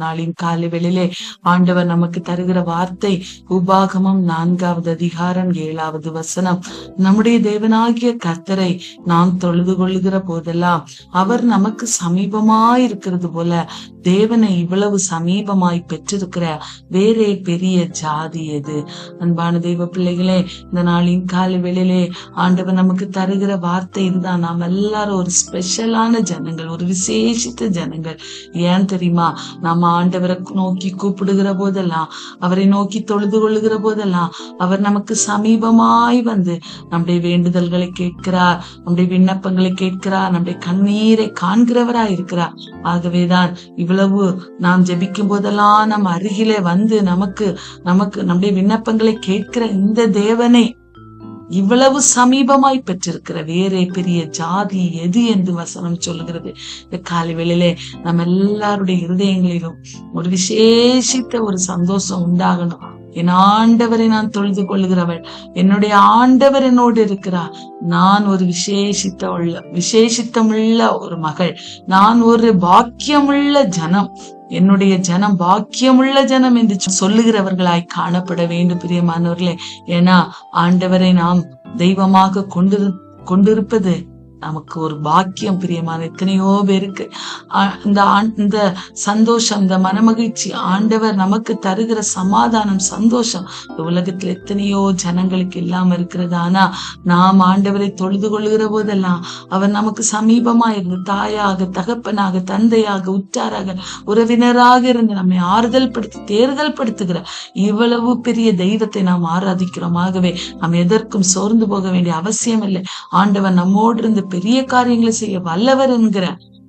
நாளின் காலை வேளையிலே ஆண்டவர் நமக்கு தருகிற வார்த்தை உபாகமம் 4வது அதிகாரம் 7வது வசனம். நம்முடைய தேவனாகிய கர்த்தரை நாம் தொழுது கொள்ளுகிற போதெல்லாம் அவர் நமக்கு சமீபமாய் இருக்கிறது போல தேவனை இவ்வளவு சமீபமாய் பெற்றிருக்கிற வேறே பெரிய ஜாதி எது? அன்பான தெய்வ பிள்ளைகளே, இந்த நாளின் காலை வேளையிலே ஆண்டவர் நமக்கு தருகிற வார்த்தை இதுதான். நாம் எல்லாரும் ஒரு ஸ்பெஷலான ஜனங்கள், ஒரு விசேஷித்த ஜனங்கள். ஏன் தெரியுமா? நம்ம ஆண்டவரை நோக்கி கூப்பிடுகிற போதெல்லாம், அவரை நோக்கி தொழுது கொள்ளுகிற போதெல்லாம் அவர் நமக்கு சமீபமாய் வந்து நம்முடைய வேண்டுதல்களை கேட்கிறார், நம்முடைய விண்ணப்பங்களை கேட்கிறார், நம்முடைய கண்ணீரை காண்கிறவராய் இருக்கிறார். ஆகவேதான் இவ்வளவு நாம் ஜெபிக்கும் போதெல்லாம் நம் அருகிலே வந்து நமக்கு நம்முடைய விண்ணப்பங்களை கேட்கிற இந்த தேவனை இவ்வளவு சமீபமாய் பெற்றிருக்கிற வேறே பெரிய ஜாதி எது என்று வசனம் சொல்லுகிறது. இந்த காலை வேளையிலே நம்ம எல்லாருடைய இருதயங்களிலும் ஒரு விசேஷித்த ஒரு சந்தோஷம் உண்டாகணும். என் ஆண்டவரை நான் தொழுது கொள்ளுகிறவள், என்னுடைய ஆண்டவர் என்னோடு இருக்கிறார். நான் ஒரு விசேஷித்தமுள்ள ஒரு மகள், நான் ஒரு பாக்கியமுள்ள ஜனம், என்னுடைய ஜனம் பாக்கியமுள்ள ஜனம் என்று சொல்லுகிறவர்களாய் காணப்பட வேண்டும் பிரியமானவர்களே. ஏன்னா ஆண்டவரை நாம் தெய்வமாக கொண்டிருப்பது நமக்கு ஒரு பாக்கியம் பிரியமான எத்தனையோ பேருக்கு. இந்த சந்தோஷம், இந்த மனமகிழ்ச்சி, ஆண்டவர் நமக்கு தருகிற சமாதானம், சந்தோஷம் இந்த உலகத்துல எத்தனையோ ஜனங்களுக்கு இல்லாம இருக்கிறது. ஆனா நாம் ஆண்டவரை தொழுது கொள்ளுகிற போதெல்லாம் அவர் நமக்கு சமீபமா இருந்து தாயாக, தகப்பனாக, தந்தையாக, உற்றாராக, உறவினராக இருந்து நம்மை தேர்தல் படுத்துகிற இவ்வளவு பெரிய தெய்வத்தை நாம் ஆராதிக்கிறோம். ஆகவே நாம் எதற்கும் சோர்ந்து போக வேண்டிய அவசியம் இல்லை. ஆண்டவர் நம்மோடு இருந்து பெரிய காரியங்களை செய்ய வல்லவர் என்கிற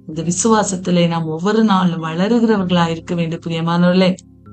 இந்த விசுவாசத்திலே நாம் ஒவ்வொரு நாளும் வளருகிறவர்களா இருக்க வேண்டும் பிரியமானவர்களே.